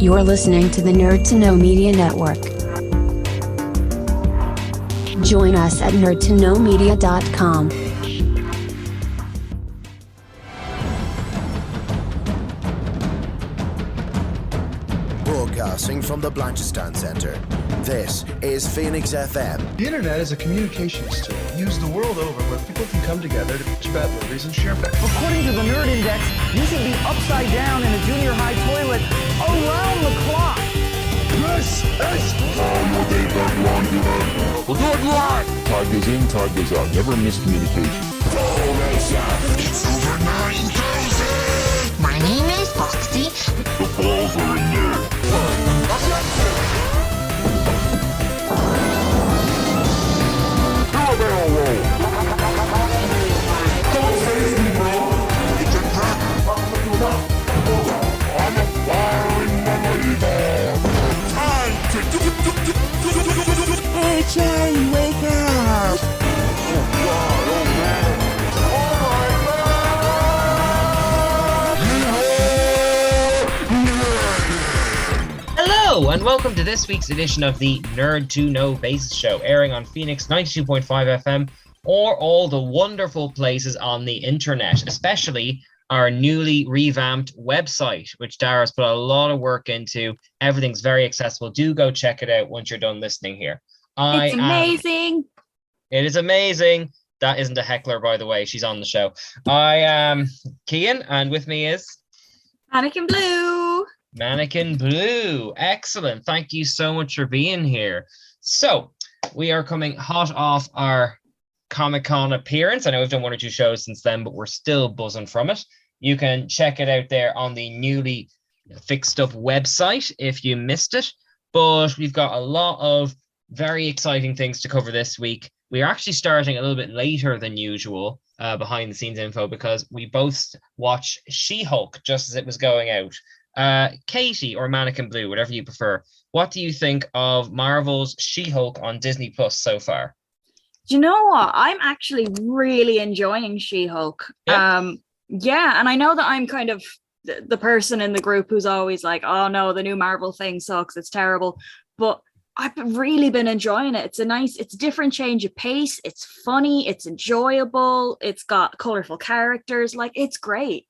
You're listening to the Nerd to Know Media Network. Join us at nerdtoknowmedia.com. Broadcasting from the Blanchistan Center, this is Phoenix FM. The internet is a communications tool used the world over where people can come together to bitch about movies and share facts. According to the Nerd Index, you should be upside down in a junior high toilet around the clock. This is We'll do it live! Time goes in, time goes out. Never miscommunication. It's over 9,000! My name is Foxy. The balls are in there. Do a barrel roll. Don't save me, bro. It's a trap. I'm a firing believer. Time to do. Hey, Charlie, wake up. Oh, God, oh, man. Hello, and welcome to this week's edition of the Nerd to Know Basis Show, airing on Phoenix 92.5 FM or all the wonderful places on the internet, especially our newly revamped website, which Dara's put a lot of work into. Everything's very accessible. Do go check it out once you're done listening here. It's amazing. It is amazing. That isn't a heckler, by the way. She's on the show. I am Cian, and with me is... Mannequin Blue. Mannequin Blue. Excellent. Thank you so much for being here. So, we are coming hot off our Comic-Con appearance. I know we've done one or two shows since then, but we're still buzzing from it. You can check it out there on the newly fixed up website if you missed it. But we've got a lot of very exciting things to cover this week. We are actually starting a little bit later than usual behind the scenes info because we both watched She-Hulk just as it was going out. Katie or Mannequin Blue, whatever you prefer. What do you think of Marvel's She-Hulk on Disney Plus so far? Do you know what? I'm actually really enjoying She-Hulk. Yeah, and I know that I'm kind of the person in the group who's always like, oh no, the new Marvel thing sucks, it's terrible. But I've really been enjoying it. It's a different change of pace. It's funny, it's enjoyable, it's got colorful characters. Like, it's great.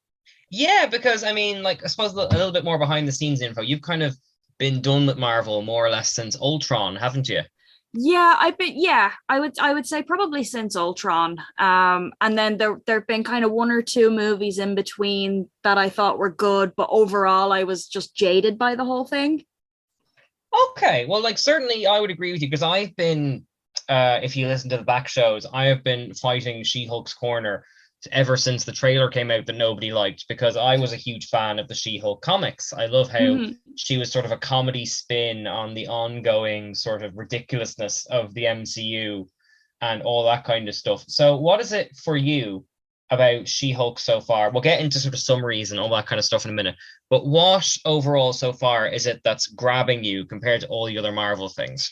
Yeah, because I mean, like, I suppose a little bit more behind the scenes info. You've kind of been done with Marvel more or less since Ultron, haven't you? Yeah, I would say probably since Ultron. And then there've been kind of one or two movies in between that I thought were good, but overall I was just jaded by the whole thing. Okay, well, like, certainly I would agree with you because I've been, if you listen to the back shows, I have been fighting She-Hulk's corner ever since the trailer came out that nobody liked, because I was a huge fan of the She-Hulk comics. I love how she was sort of a comedy spin on the ongoing sort of ridiculousness of the MCU and all that kind of stuff. So what is it for you about She-Hulk so far? We'll get into sort of summaries and all that kind of stuff in a minute, but what overall so far is it that's grabbing you compared to all the other Marvel things?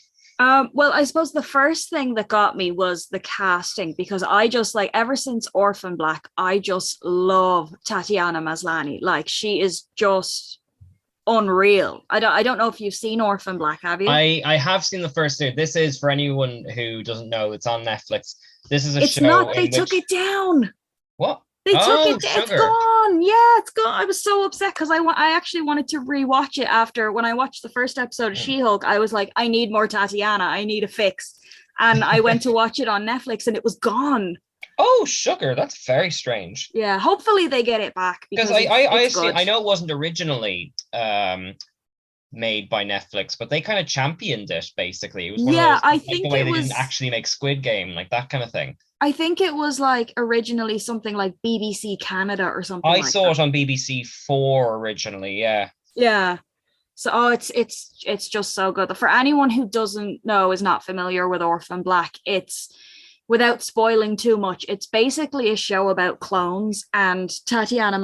Well, I suppose the first thing that got me was the casting, because I just, like, ever since Orphan Black, I just love Tatiana Maslany. Like, she is just unreal. I don't know if you've seen Orphan Black, have you? I have seen the first two. This is, for anyone who doesn't know, it's on Netflix. This is a it's show. Not. They took it down. What? They took it. Sugar. It's gone. Yeah, it's gone. I was so upset because I actually wanted to rewatch it after when I watched the first episode of She-Hulk. I was like, I need more Tatiana. I need a fix. And I went to watch it on Netflix and it was gone. Oh, sugar. That's very strange. Yeah, hopefully they get it back. Because I know it wasn't originally made by Netflix, but they kind of championed it, basically. It was one of those, I like, think the way it they was... didn't actually make Squid Game, like that kind of thing. I think it was like originally something like BBC Canada or something. I saw it on BBC 4 originally, yeah. Yeah. So it's just so good. For anyone who doesn't know, is not familiar with Orphan Black, it's, without spoiling too much, it's basically a show about clones, and Tatiana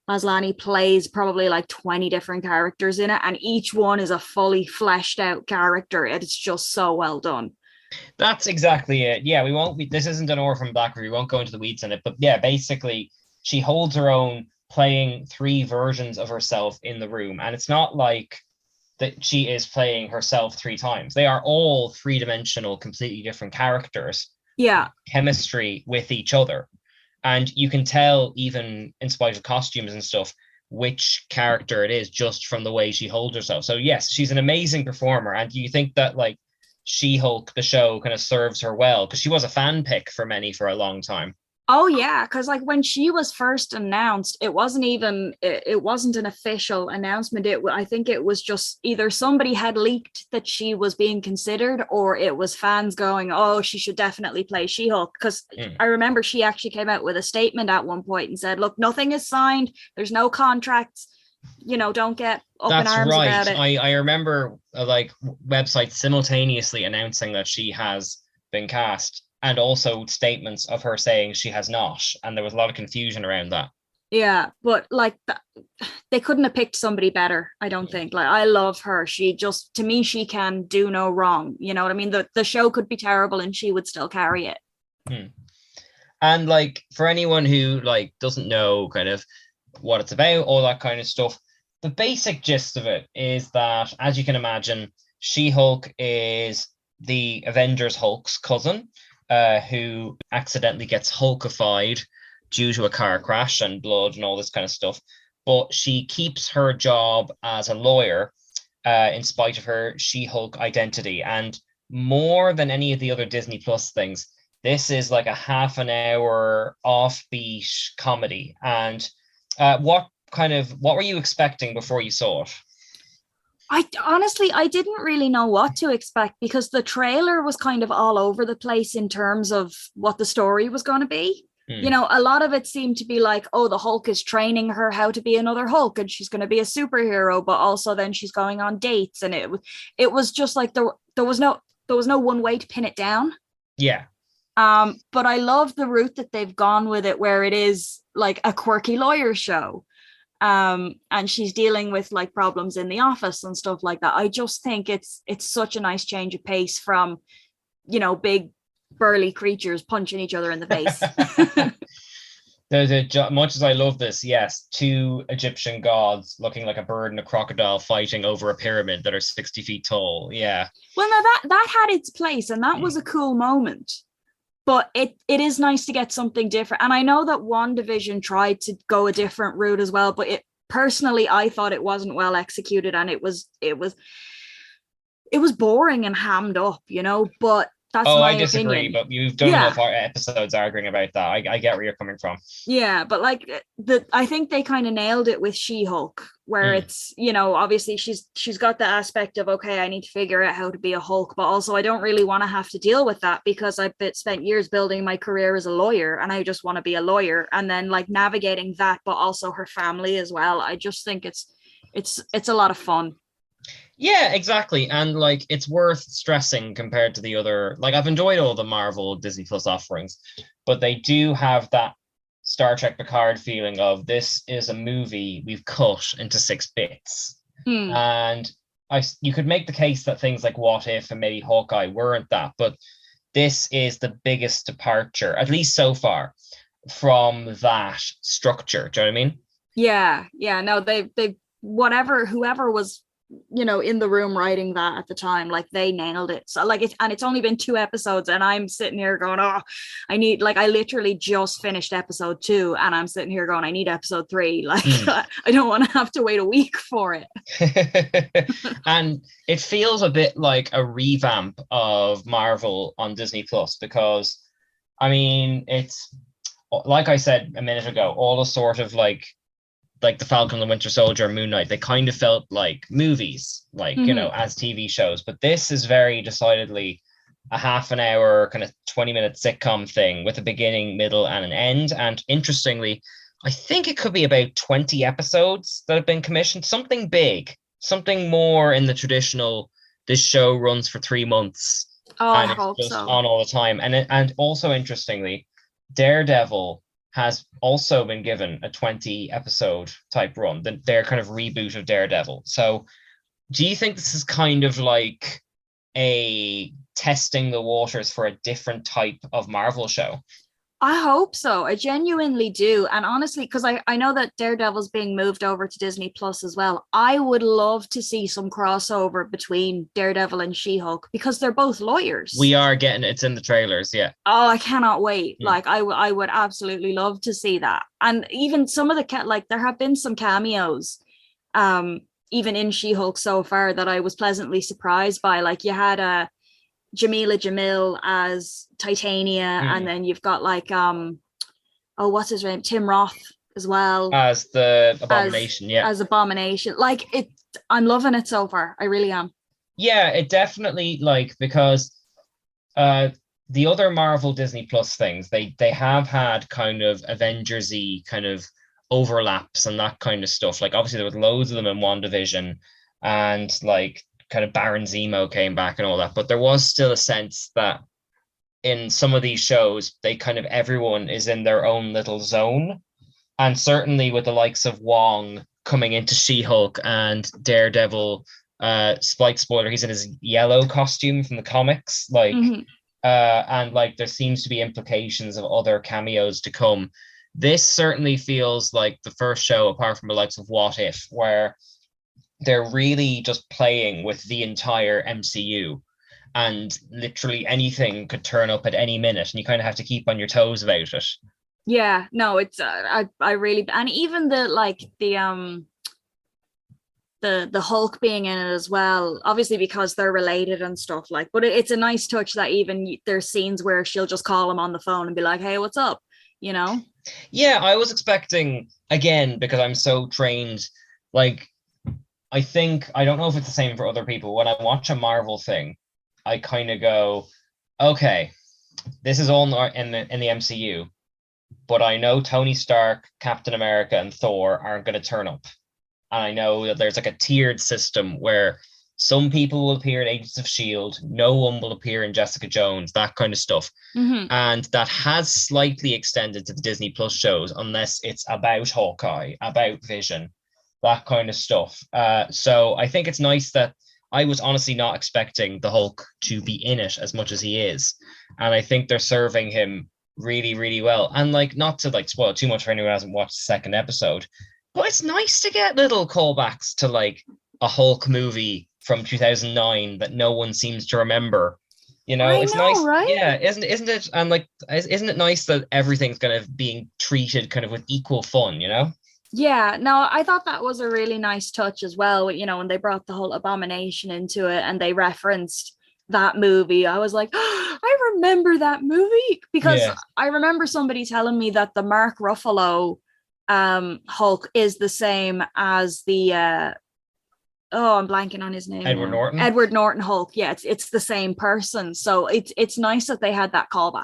Maslany plays probably like 20 different characters in it, and each one is a fully fleshed out character. It's just so well done. That's exactly it. Yeah, this isn't an Orphan Black review. We won't go into the weeds in it, but yeah, basically she holds her own playing 3 versions of herself in the room. And it's not like that she is playing herself 3 times. They are all three-dimensional, completely different characters. Yeah. Chemistry with each other. And you can tell, even in spite of costumes and stuff, which character it is just from the way she holds herself. So yes, she's an amazing performer. And you think that like She-Hulk, the show, kind of serves her well, because she was a fan pick for many for a long time. Oh yeah, because like when she was first announced, it wasn't an official announcement. I think it was just either somebody had leaked that she was being considered, or it was fans going, "Oh, she should definitely play She-Hulk." Because I remember she actually came out with a statement at one point and said, "Look, nothing is signed. There's no contracts. Don't get up in arms about it." I remember like websites simultaneoally announcing that she has been cast, and also statements of her saying she has not. And there was a lot of confusion around that. Yeah, but like they couldn't have picked somebody better, I don't think. Like, I love her. She just, to me, she can do no wrong. You know what I mean? The show could be terrible and she would still carry it. And like, for anyone who like doesn't know kind of what it's about, all that kind of stuff, the basic gist of it is that, as you can imagine, She-Hulk is the Avengers Hulk's cousin, who accidentally gets Hulkified due to a car crash and blood and all this kind of stuff. But she keeps her job as a lawyer in spite of her She-Hulk identity. And more than any of the other Disney Plus things, this is like a half an hour offbeat comedy. And what were you expecting before you saw it? I didn't really know what to expect, because the trailer was kind of all over the place in terms of what the story was going to be. A lot of it seemed to be like, oh, the Hulk is training her how to be another Hulk and she's going to be a superhero, but also then she's going on dates. And it was just like there was no one way to pin it down. Yeah. But I love the route that they've gone with it, where it is like a quirky lawyer show. And she's dealing with like problems in the office and stuff like that. I just think it's such a nice change of pace from, big burly creatures punching each other in the face. Much as I love this, yes, 2 Egyptian gods looking like a bird and a crocodile fighting over a pyramid that are 60 feet tall. Yeah. Well, now that had its place, and that was a cool moment. But it is nice to get something different. And I know that WandaVision tried to go a different route as well, but personally, I thought it wasn't well executed, and it was boring and hammed up, but that's my I disagree, opinion. but you've done enough episodes arguing about that. I get where you're coming from. Yeah, but like I think they kind of nailed it with She-Hulk, where it's, obviously she's got the aspect of, okay, I need to figure out how to be a Hulk, but also I don't really want to have to deal with that, because I've spent years building my career as a lawyer and I just want to be a lawyer. And then like navigating that, but also her family as well. I just think it's a lot of fun. Yeah, exactly. And like, it's worth stressing compared to the other, like, I've enjoyed all the Marvel Disney Plus offerings, but they do have that Star Trek Picard feeling of, this is a movie we've cut into 6 bits. And you could make the case that things like What If and maybe Hawkeye weren't that, but this is the biggest departure, at least so far, from that structure. Do you know what I mean? Yeah. No, they whoever was in the room writing that at the time, like, they nailed it. So like it's only been 2 episodes and I'm sitting here going, oh, I literally just finished episode 2 and I'm sitting here going, I need episode 3. Like, I don't want to have to wait a week for it. And it feels a bit like a revamp of Marvel on Disney Plus, because I mean, it's like I said a minute ago, all the sort of like the Falcon and the Winter Soldier, Moon Knight, they kind of felt like movies, like, as TV shows. But this is very decidedly a half an hour, kind of 20-minute sitcom thing with a beginning, middle, and an end. And interestingly, I think it could be about 20 episodes that have been commissioned, something big, something more in the traditional, this show runs for 3 months. Oh, and I hope it's just so. on all the time. And also interestingly, Daredevil has also been given a 20 episode type run, their kind of reboot of Daredevil. So do you think this is kind of like a testing the waters for a different type of Marvel show? I hope so. I genuinely do. And honestly, because I know that Daredevil's being moved over to Disney Plus as well. I would love to see some crossover between Daredevil and She-Hulk because they're both lawyers. We are getting it's in the trailers, yeah. Oh, I cannot wait. Like I would absolutely love to see that. And even some of the like there have been some cameos even in She-Hulk so far that I was pleasantly surprised by. Like you had a Jamila Jamil as Titania, and then you've got like what's his name, Tim Roth as well as the Abomination, as Abomination. Like I'm loving it so far. I really am. Yeah, it definitely, like, because the other Marvel Disney Plus things, they have had kind of Avengers-y kind of overlaps and that kind of stuff. Like obviously there was loads of them in WandaVision, and like kind of Baron Zemo came back and all that, but there was still a sense that in some of these shows they kind of everyone is in their own little zone. And certainly with the likes of Wong coming into She-Hulk and Daredevil, slight spoiler, he's in his yellow costume from the comics, like and like there seems to be implications of other cameos to come. This certainly feels like the first show apart from the likes of What If, where they're really just playing with the entire MCU, and literally anything could turn up at any minute, and you kind of have to keep on your toes about it. Yeah, no, it's I really, and even the Hulk being in it as well, obviously because they're related and stuff, like, but it's a nice touch that even there's scenes where she'll just call him on the phone and be like, hey, what's up, you know? Yeah, I was expecting, again, because I'm so trained, like, I think, I don't know if it's the same for other people, when I watch a Marvel thing, I kind of go, okay, this is all in the MCU, but I know Tony Stark, Captain America, and Thor aren't going to turn up. And I know that there's like a tiered system where some people will appear in Agents of S.H.I.E.L.D., no one will appear in Jessica Jones, that kind of stuff. And that has slightly extended to the Disney Plus shows, unless it's about Hawkeye, about Vision, that kind of stuff. So I think it's nice that I was honestly not expecting the Hulk to be in it as much as he is. And I think they're serving him really, really well. And like, not to like spoil too much for anyone who hasn't watched the second episode, but it's nice to get little callbacks to like a Hulk movie from 2009 that no one seems to remember. You know, it's nice, right? Yeah, isn't it? And like, isn't it nice that everything's kind of being treated kind of with equal fun, you know? Yeah, no, I thought that was a really nice touch as well. You know, when they brought the whole Abomination into it and they referenced that movie, I was like, oh, I remember that movie, because I remember somebody telling me that the Mark Ruffalo Hulk is the same as the I'm blanking on his name. Edward Norton Hulk. Yeah, it's the same person. So it's nice that they had that callback.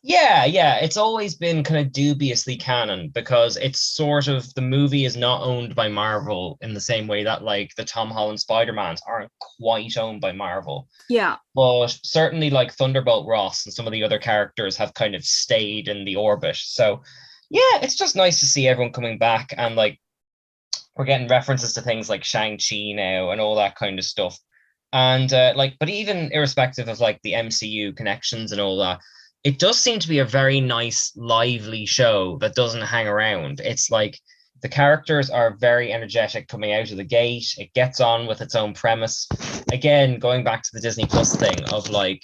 Yeah, it's always been kind of dubiously canon, because it's sort of, the movie is not owned by Marvel in the same way that like the Tom Holland Spider-Mans aren't quite owned by Marvel. Yeah. But certainly like Thunderbolt Ross and some of the other characters have kind of stayed in the orbit. So yeah, it's just nice to see everyone coming back, and like we're getting references to things like Shang-Chi now and all that kind of stuff. And like, but even irrespective of like the MCU connections and all that, it does seem to be a very nice, lively show that doesn't hang around. It's like the characters are very energetic coming out of the gate. It gets on with its own premise. Again, going back to the Disney Plus thing of like,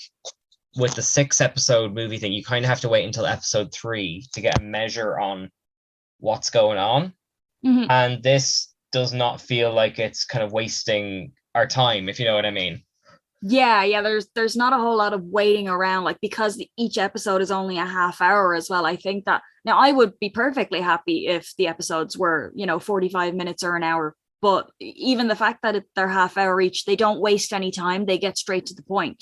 with the 6-episode movie thing, you kind of have to wait until episode 3 to get a measure on what's going on. And this does not feel like it's kind of wasting our time, if you know what I mean. Yeah, there's not a whole lot of waiting around, like, because each episode is only a half hour as well. I think that now I would be perfectly happy if the episodes were, 45 minutes or an hour, but even the fact that they're half hour each, they don't waste any time. They get straight to the point.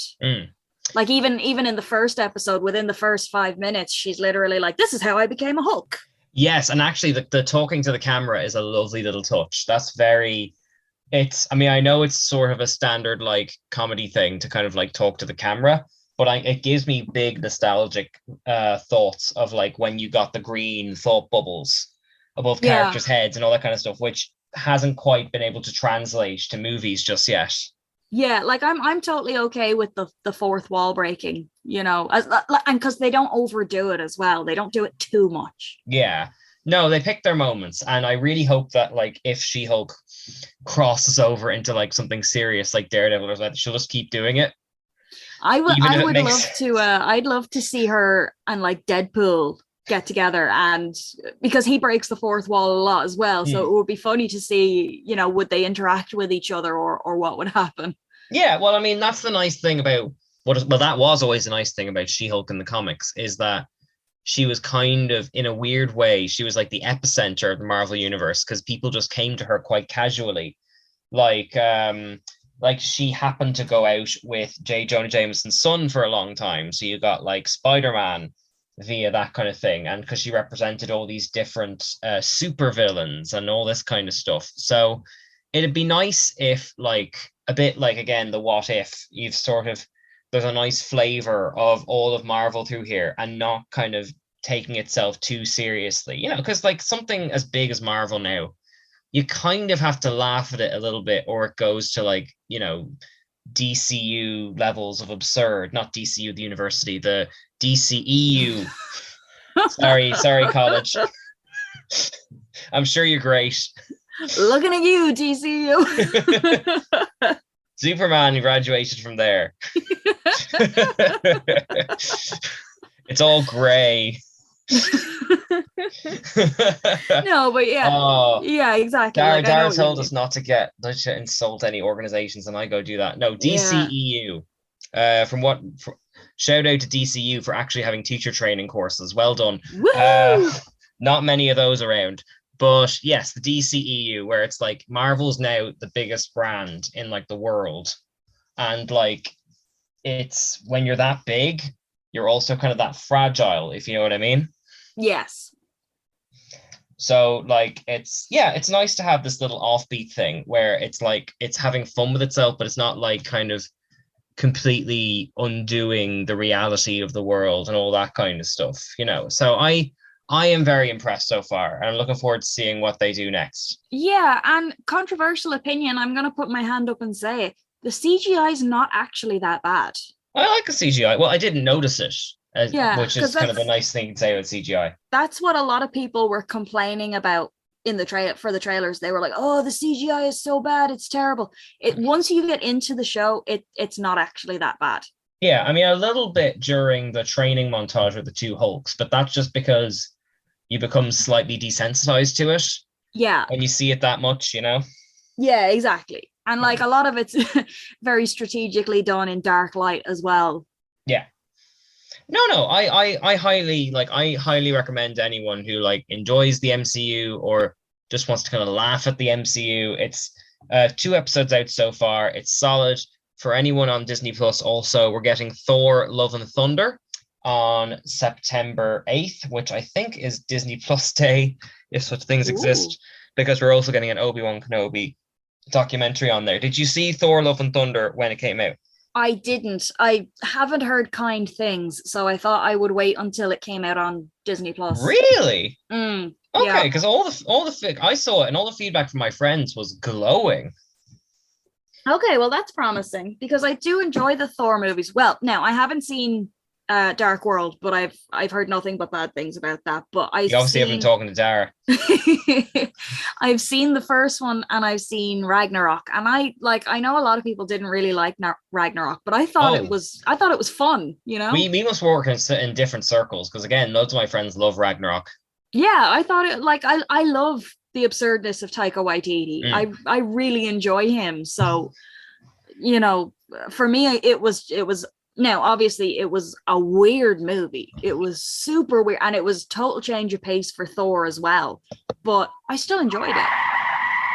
Like even in the first episode, within the first 5 minutes, she's literally like, this is how I became a Hulk. Yes, and actually the talking to the camera is a lovely little touch. That's very, I know it's sort of a standard like comedy thing to kind of like talk to the camera, but it gives me big nostalgic thoughts of like when you got the green thought bubbles above characters' heads and all that kind of stuff, which hasn't quite been able to translate to movies just yet. Yeah, like I'm totally okay with the fourth wall breaking, and because they don't overdo it as well. They don't do it too much. Yeah. No, they pick their moments, and I really hope that like if She-Hulk crosses over into like something serious like Daredevil or something, she'll just keep doing it. I would Even if I it would makes- love to I'd love to see her and like Deadpool get together, and because he breaks the fourth wall a lot as well, so it would be funny to see, would they interact with each other, or what would happen. Yeah, well, I mean, that's the nice thing about that was always a nice thing about She-Hulk in the comics, is that she was kind of, in a weird way, she was like the epicenter of the Marvel universe, because people just came to her quite casually. Like she happened to go out with J. Jonah Jameson's son for a long time. So you got like Spider-Man via that kind of thing. And because she represented all these different super villains and all this kind of stuff. So it'd be nice if, like, a bit like, again, the What If, there's a nice flavor of all of Marvel through here, and not kind of taking itself too seriously, because like something as big as Marvel now, you kind of have to laugh at it a little bit, or it goes to like, DCU levels of absurd. Not DCU, the university, the DCEU. sorry, college. I'm sure you're great. Looking at you, DCU. Superman graduated from there. It's all gray. No, but yeah, yeah, exactly. Dara told us not to insult any organizations, and I go do that. No, DCEU. Shout out to DCU for actually having teacher training courses. Well done. Not many of those around. But yes, the DCEU, where it's like Marvel's now the biggest brand in like the world. And like, it's when you're that big, you're also kind of that fragile, if you know what I mean. Yes. So like, it's nice to have this little offbeat thing where it's like, it's having fun with itself, but it's not like kind of completely undoing the reality of the world and all that kind of stuff, So I am very impressed so far, and I'm looking forward to seeing what they do next. Yeah, and controversial opinion, I'm going to put my hand up and say it. The CGI is not actually that bad. I like the CGI. Well, I didn't notice it, which is kind of a nice thing to say about CGI. That's what a lot of people were complaining about in the for the trailers. They were like, "Oh, the CGI is so bad, it's terrible." Once you get into the show, it's not actually that bad. Yeah, I mean, a little bit during the training montage with the two Hulks, but that's just because you become slightly desensitized to it. Yeah. When you see it that much, Yeah, exactly. And like a lot of it's very strategically done in dark light as well. Yeah. No, I highly recommend anyone who like enjoys the MCU or just wants to kind of laugh at the MCU. It's 2 episodes out so far. It's solid. For anyone on Disney Plus, also, we're getting Thor: Love and Thunder on September 8th, which I think is Disney Plus Day, if such things exist, because we're also getting an Obi-Wan Kenobi documentary on there. Did you see Thor: Love and Thunder when it came out? I didn't. I haven't heard kind things, so I thought I would wait until it came out on Disney Plus. Really? Okay, because all the I saw it, and all the feedback from my friends was glowing. Okay, well that's promising, because I do enjoy the Thor movies. Well, now I haven't seen Dark World, but I've heard nothing but bad things about that. But you obviously haven't been talking to Dara. I've seen the first one, and I've seen Ragnarok, and I know a lot of people didn't really like Ragnarok, but I thought it was fun. We must work in different circles, because again, loads of my friends love Ragnarok. Yeah, I thought it I love the absurdness of Taika Waititi. I really enjoy him. So, for me, it was. Now, obviously, it was a weird movie. It was super weird, and it was total change of pace for Thor as well. But I still enjoyed it.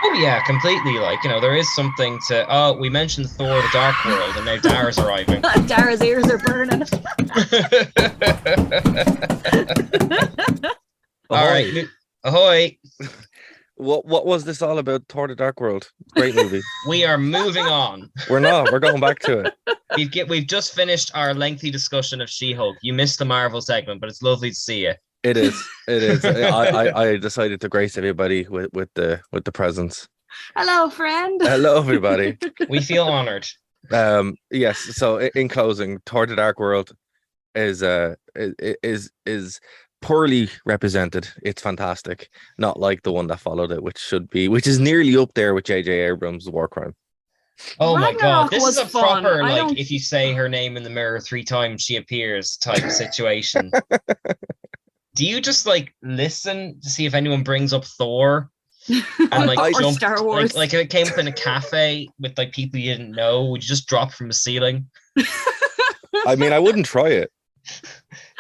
Oh yeah, completely. Like, there is something to. Oh, we mentioned Thor: The Dark World, and now Dara's arriving. Dara's ears are burning. All right, ahoy! What was this all about? Thor: The Dark World, great movie. We are moving on. We're going back to it. We've just finished our lengthy discussion of She-Hulk. You missed the Marvel segment, but it's lovely to see you. It is. I decided to grace everybody with the presence. Hello, friend. Hello, everybody. We feel honored. Yes. So in closing, Thor: The Dark World is poorly represented. It's fantastic. Not like the one that followed it, which is nearly up there with J.J. Abrams' War Crime. Oh my God, Ragnarok this is was a fun. proper I like don't. if you say her name in the mirror 3 times, she appears type situation. Do you just like listen to see if anyone brings up Thor and like or jump Star Wars. like if it came up in a cafe with like people you didn't know, would you just drop from the ceiling? I mean, I wouldn't try it.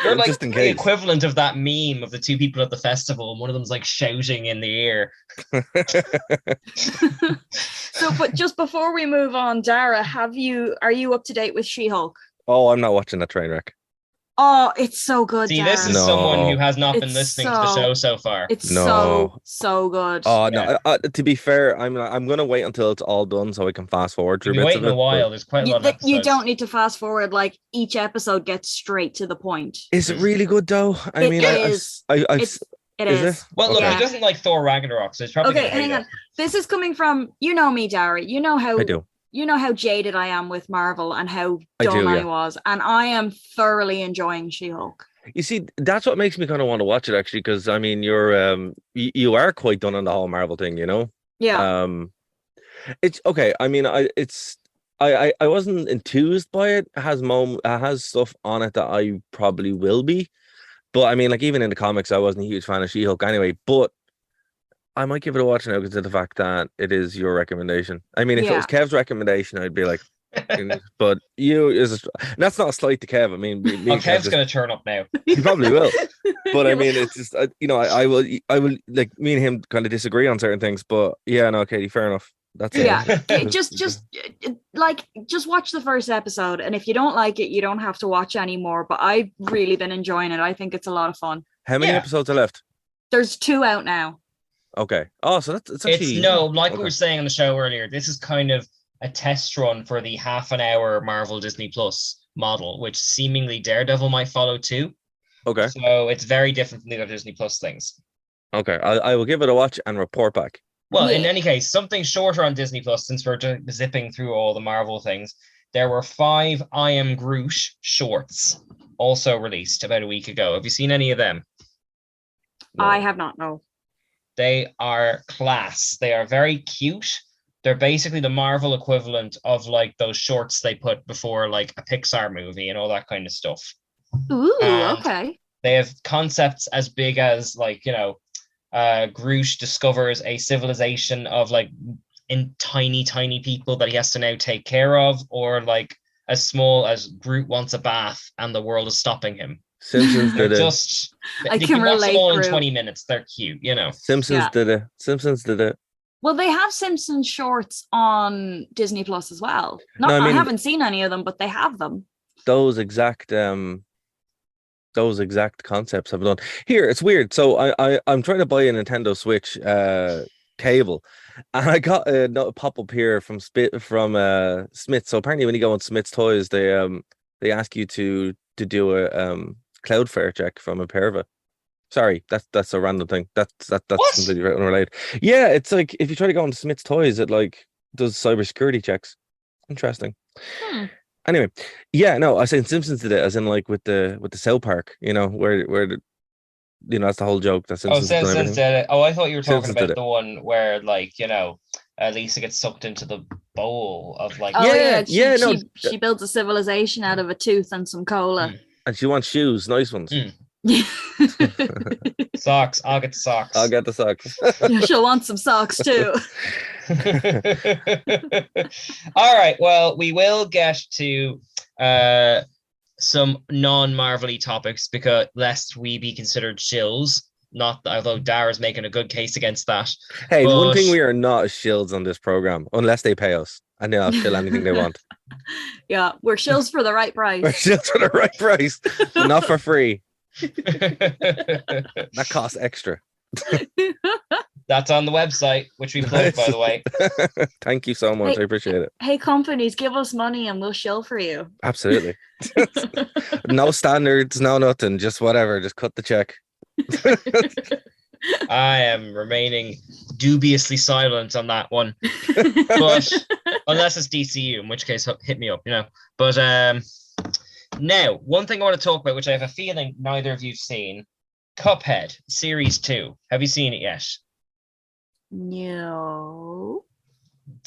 You're like just in the case. equivalent of that meme of the two people at the festival, and one of them's like shouting in the ear. So, but just before we move on, Dara, are you up to date with She-Hulk? Oh, I'm not watching that train wreck. Oh, it's so good. See, Dara. this is someone who has not been It's listening to the show so far. It's No. so good. Oh Yeah. no! To be fair, I'm gonna wait until it's all done so I can fast forward through You've been bits of waiting it. a while. There's quite a lot of episodes. You don't need to fast forward. Like each episode gets straight to the point. Is it really good though? I mean, It is. It is. Well, look, Okay. he doesn't like Thor Ragnarok, so it's probably Okay, gonna hate hang on. it. This is coming from me, Dara. You know how I do. You know how jaded I am with Marvel and how I do, dumb I yeah. was, and I am thoroughly enjoying She-Hulk. You see, that's what makes me kind of want to watch it actually, because I mean, you are quite done on the whole Marvel thing, you know. Yeah. It's okay. I mean, I wasn't enthused by it. It has stuff on it that I probably will be, but I mean, like even in the comics, I wasn't a huge fan of She-Hulk anyway. But I might give it a watch now because of the fact that it is your recommendation. I mean, if it was Kev's recommendation, I'd be like, but that's not a slight to Kev. I mean, Kev's going to turn up now. He probably will. But I mean, it's just I will like me and him kind of disagree on certain things. But yeah, no, Katie, fair enough. That's it. Yeah. just watch the first episode, and if you don't like it, you don't have to watch anymore. But I've really been enjoying it. I think it's a lot of fun. How many episodes are left? There's 2 out now. Okay. Oh, so it's actually we were saying on the show earlier, this is kind of a test run for the half-an-hour Marvel Disney Plus model, which seemingly Daredevil might follow too. Okay. So it's very different from the other Disney Plus things. Okay, I will give it a watch and report back. Well, in any case, something shorter on Disney Plus, since we're zipping through all the Marvel things. There were 5 I Am Groot shorts also released about a week ago. Have you seen any of them? No. I have not, no. They are class. They are very cute. They're basically the Marvel equivalent of like those shorts they put before like a Pixar movie and all that kind of stuff. Ooh, okay. They have concepts as big as like, Groot discovers a civilization of like in tiny people that he has to now take care of, or like as small as Groot wants a bath and the world is stopping him. Simpsons did it. I can relate. Watch them all in 20 minutes. They're cute, Simpsons did it. Simpsons did it. Well, they have Simpsons shorts on Disney Plus as well. I haven't seen any of them, but they have them. Those exact concepts have done. Here, it's weird. So I'm trying to buy a Nintendo Switch cable, and I got a pop up here from Smith. So apparently, when you go on Smith's Toys, they ask you to do a Cloudflare check from a Imperva. Sorry, that's a random thing. That's completely unrelated. Yeah, it's like if you try to go on Smith's Toys, it like does cybersecurity checks. Interesting. Anyway, yeah, no, I said Simpsons did it, as in like with the South Park, where that's the whole joke. That Simpsons did it. Oh, I thought you were talking about the one where like Lisa gets sucked into the bowl of like. Oh she builds a civilization out of a tooth and some cola. And she wants shoes, nice ones. Socks. I'll get the socks. I'll get the socks. Yeah, she'll want some socks too. All right. Well, we will get to some non-Marvel-y topics because lest we be considered shills. Not although Dara's making a good case against that. Hey, one thing we are not is shills on this program unless they pay us, and they'll shill anything they want. Yeah, we're shills for the right price. We're shills for the right price, but not for free. That costs extra. That's on the website, which we plug, by the way. Thank you so much. I appreciate it. Hey, companies, give us money and we'll shill for you. Absolutely. No standards, no nothing, just whatever. Just cut the check. I am remaining dubiously silent on that one. But Unless it's DCU, in which case hit me up, But now, one thing I want to talk about, which I have a feeling neither of you've seen, Cuphead Series 2. Have you seen it yet? No.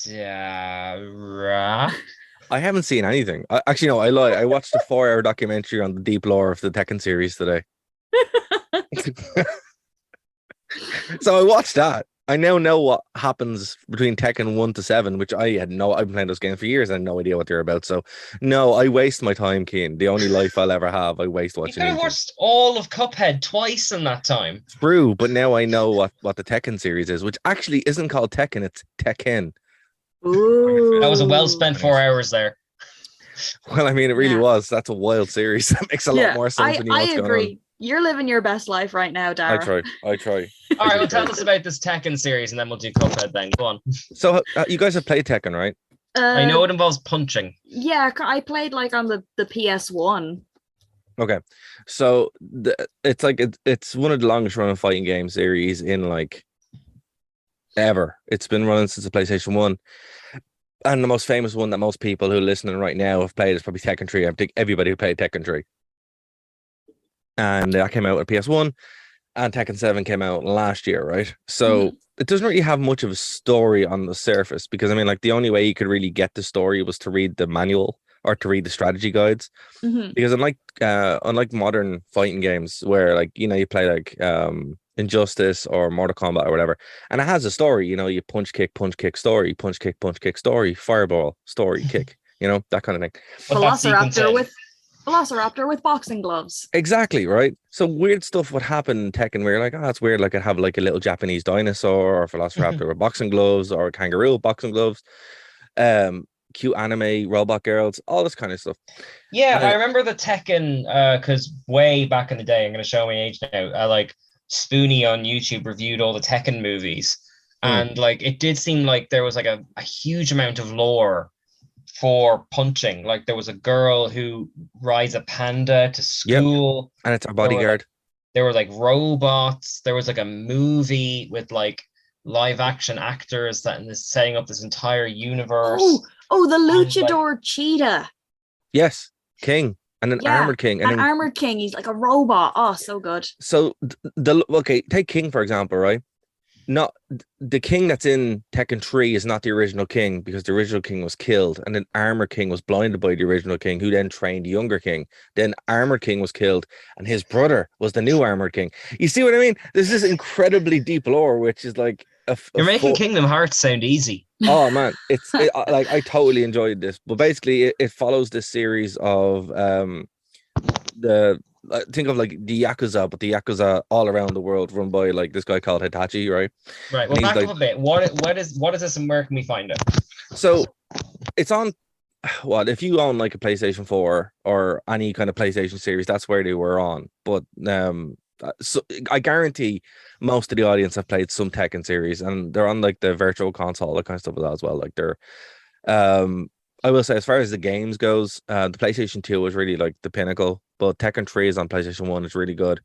Dara? I haven't seen anything. Actually, no, I lie. I watched a 4-hour documentary on the deep lore of the Tekken series today. So I watched that. I now know what happens between Tekken 1 to 7, which I've been playing those games for years. I had no idea what they're about. So no, I waste my time, Keane. The only life I'll ever have, I waste You watching. could have watched all of Cuphead twice in that time. True, but now I know what the Tekken series is, which actually isn't called Tekken, it's Tekken. Ooh. That was a well-spent 4 hours there. Well, I mean, it really was. That's a wild series. That makes a lot more sense when you know what's going on. I agree. You're living your best life right now, Dara. I try. All right, well, tell us about this Tekken series, and then we'll do Cuphead then. Go on. So you guys have played Tekken, right? I know it involves punching. Yeah, I played like on the PS1. Okay, so it's one of the longest running fighting game series in like ever. It's been running since the PlayStation 1. And the most famous one that most people who are listening right now have played is probably Tekken 3. I think everybody who played Tekken 3. And that came out with PS1, and Tekken 7 came out last year, right? So it doesn't really have much of a story on the surface, because I mean, like, the only way you could really get the story was to read the manual or to read the strategy guides. Because unlike modern fighting games where, like, you play like Injustice or Mortal Kombat or whatever, and it has a story, you punch kick story, punch kick story, fireball story, kick, that kind of thing. Velociraptor with boxing gloves. Exactly, right? So weird stuff would happen in Tekken where you're like, oh, that's weird. Like, I'd have like a little Japanese dinosaur or Velociraptor with boxing gloves, or a kangaroo with boxing gloves. Cute anime robot girls, all this kind of stuff. Yeah, I remember the Tekken, because way back in the day, I'm going to show my age now, like Spoonie on YouTube reviewed all the Tekken movies, and like it did seem like there was like a huge amount of lore for punching. Like, there was a girl who rides a panda to school, and it's our bodyguard. There were like robots. There was like a movie with like live action actors that is setting up this entire universe. Oh, the luchador cheetah. Yes, king. And an armored king. And an armored king. He's like a robot. Oh, so good. So take King for example, right? Not the king that's in Tekken 3 is not the original king, because the original king was killed, and then Armored King was blinded by the original king, who then trained the younger king. Then Armored King was killed, and his brother was the new Armored King. You see what I mean? This is incredibly deep lore, which is like you're making Kingdom Hearts sound easy. Oh man, like, I totally enjoyed this. But basically, it follows this series of think of like the Yakuza, but the Yakuza all around the world, run by like this guy called Hitachi, right? Right. Well, back up a bit. What is this, and where can we find it? So it's on. Well, if you own like a PlayStation 4 or any kind of PlayStation series, that's where they were on. But so I guarantee most of the audience have played some Tekken series, and they're on like the virtual console, that kind of stuff as well. Like, they're I will say, as far as the games goes, the PlayStation 2 was really like the pinnacle, but Tekken 3 is on PlayStation 1 is really good.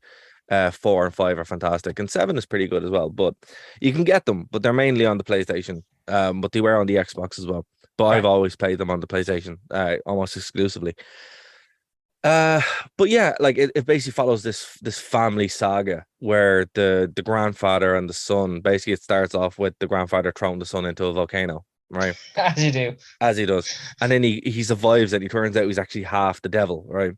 4 and 5 are fantastic, and 7 is pretty good as well. But you can get them, but they're mainly on the PlayStation. But they were on the Xbox as well. But I've always played them on the PlayStation, almost exclusively. But yeah, like it basically follows this family saga where the grandfather and the son, basically it starts off with the grandfather throwing the son into a volcano. Right, as he does, and then he survives, and he turns out he's actually half the devil, right?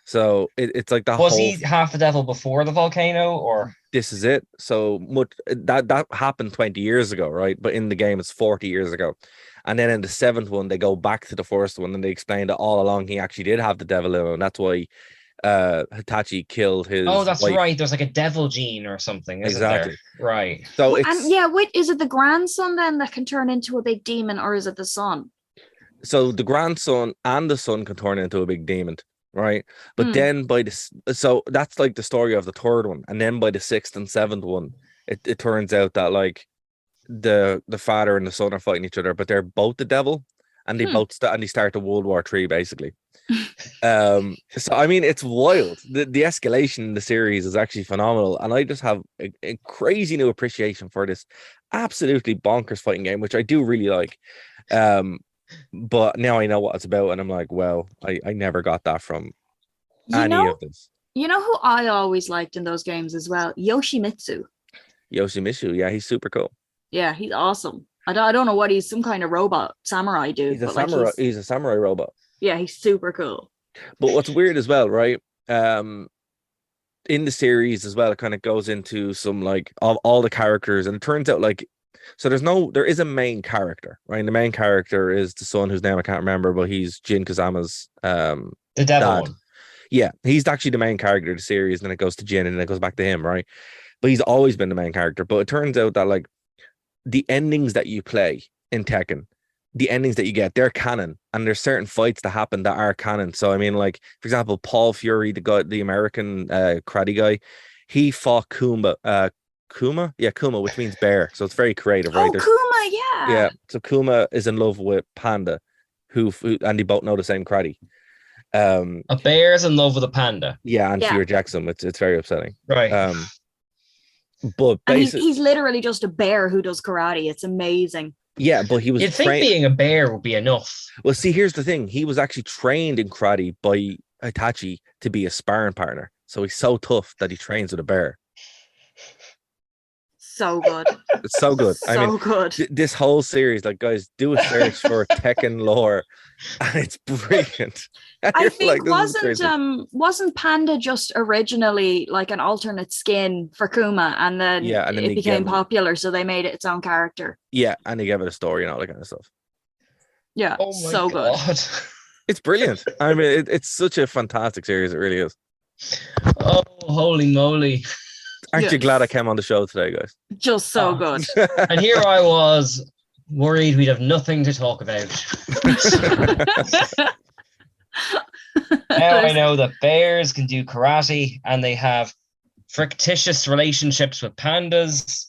So it's like that. Was he half the devil before the volcano, or this is it? So much that happened 20 years ago, right? But in the game, it's 40 years ago, and then in the 7th one, they go back to the first one, and they explain that all along he actually did have the devil in him, and that's why Hitachi killed his that's wife. Right, there's like a devil gene or something, isn't there? Right. So is it the grandson then that can turn into a big demon, or is it the son? So the grandson and the son can turn into a big demon, right? But then so that's like the story of the 3rd one, and then by the 6th and 7th one, it turns out that like the father and the son are fighting each other, but they're both the devil, and they both they start the World War III basically. So I mean, it's wild. The escalation in the series is actually phenomenal, and I just have a crazy new appreciation for this absolutely bonkers fighting game, which I do really like. but now I know what it's about, and I'm like, well, I never got that from You any know, of this. you know who I always liked in those games as well? Yoshimitsu. Yoshimitsu, yeah, he's super cool. Yeah, he's awesome. I don't know what he's, some kind of robot samurai dude, He's a but like samurai. He's a samurai robot. yeah, he's super cool. But what's weird as well, right? In the series as well, it kind of goes into some like of all the characters, and it turns out like so there is a main character, right? And the main character is the son whose name I can't remember, but he's Jin Kazama's The devil dad. one. Yeah, he's actually the main character of the series, and then it goes to Jin, and then it goes back to him, right? But he's always been the main character. But it turns out that like the endings that you play in Tekken, the endings that you get, they're canon, and there's certain fights that happen that are canon. So I mean, like for example, Paul Fury, the guy, the American karate guy, he fought Kuma, which means bear. So it's very creative, right? Oh, Kuma, yeah. Yeah. So Kuma is in love with Panda, who and they both know the same karate. A bear's in love with a panda. Yeah, and she Yeah. rejects him. It's very upsetting. Right. But And basically, he's literally just a bear who does karate. It's amazing. yeah, but he was You'd think being a bear would be enough. Well, see, here's the thing. He was actually trained in karate by Itachi to be a sparring partner. So he's so tough that he trains with a bear. So good. It's so good. So I mean, good. this whole series, like, guys, do a search for Tekken lore, and it's brilliant. I You're think this is crazy. wasn't Panda just originally like an alternate skin for Kuma, and then Yeah, and then it they became gave him- popular, so they made it its own character. Yeah, and they gave it a story and all that kind of stuff. Yeah, Oh my so good. god. It's brilliant. I mean, it's such a fantastic series. It really is. Oh, holy moly. Aren't Yeah. you glad I came on the show today, guys? Just so Oh. good. And here I was worried we'd have nothing to talk about. Now I know that bears can do karate and they have fictitious relationships with pandas.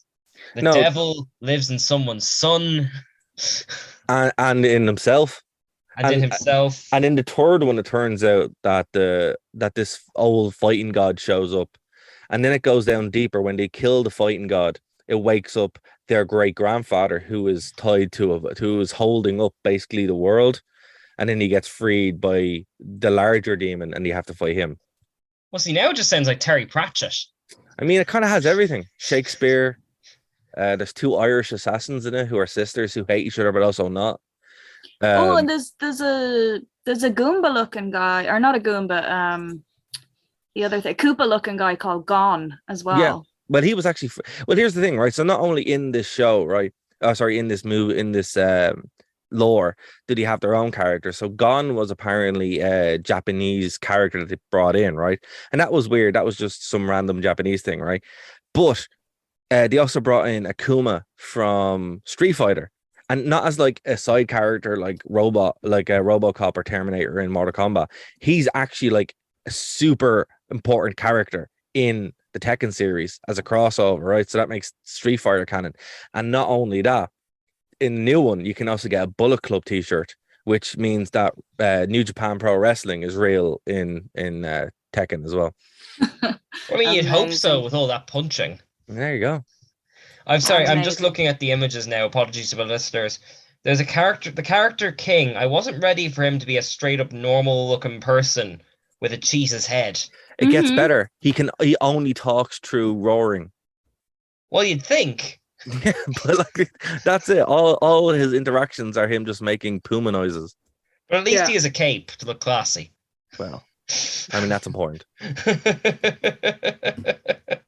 The No. devil lives in someone's son and in himself. and in And- himself. And in the third one, it turns out that this old fighting god shows up, and then it goes down deeper. When they kill the fighting god, it wakes up their great grandfather, who is tied to who is holding up basically the world, and then he gets freed by the larger demon, and you have to fight him. Well, see, now it just sounds like Terry Pratchett. I mean, it kind of has everything. Shakespeare. There's two Irish assassins in it who are sisters who hate each other but also not. Oh, and there's a Goomba looking guy, or not a Goomba, the other thing, Koopa looking guy called Gon as well. Yeah. But he was actually well, here's the thing, right? So not only in this show, right? Sorry, in this movie, in this lore, did he have their own character? So Gon was apparently a Japanese character that they brought in, right? And that was weird. That was just some random Japanese thing, right? But they also brought in Akuma from Street Fighter, and not as like a side character like robot, like a RoboCop or Terminator in Mortal Kombat. He's actually like a super important character in the Tekken series as a crossover, right? So that makes Street Fighter canon. And not only that, in the new one, you can also get a Bullet Club t-shirt, which means that New Japan Pro Wrestling is real in Tekken as well. I mean, you'd hope so Amazing. with all that punching. And there you go. I'm sorry, I'm just Amazing. looking at the images now. Apologies to the listeners. There's a character, the character King. I wasn't ready for him to be a straight up normal looking person with a cheese's head. It gets Mhm. better. He only talks through roaring. Well, you'd think. Yeah, but like that's it. All his interactions are him just making puma noises. But at least Yeah. he has a cape to look classy. Well, I mean that's important.